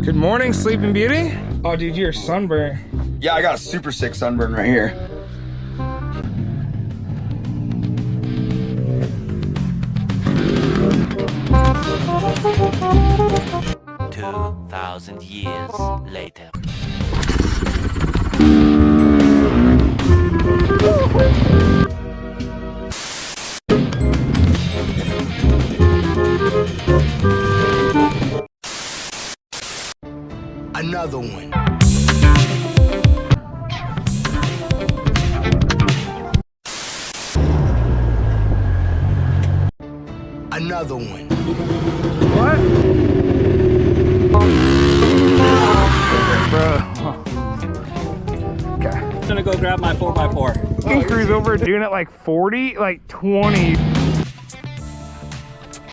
Good morning, Sleeping Beauty. Oh, dude, you're sunburned. Yeah, I got a super sick sunburn right here. $2,000 years later. Another one. Another one. What? Bro. Okay. I'm gonna go grab my 4x4. You can cruise over doing it like 40, like 20.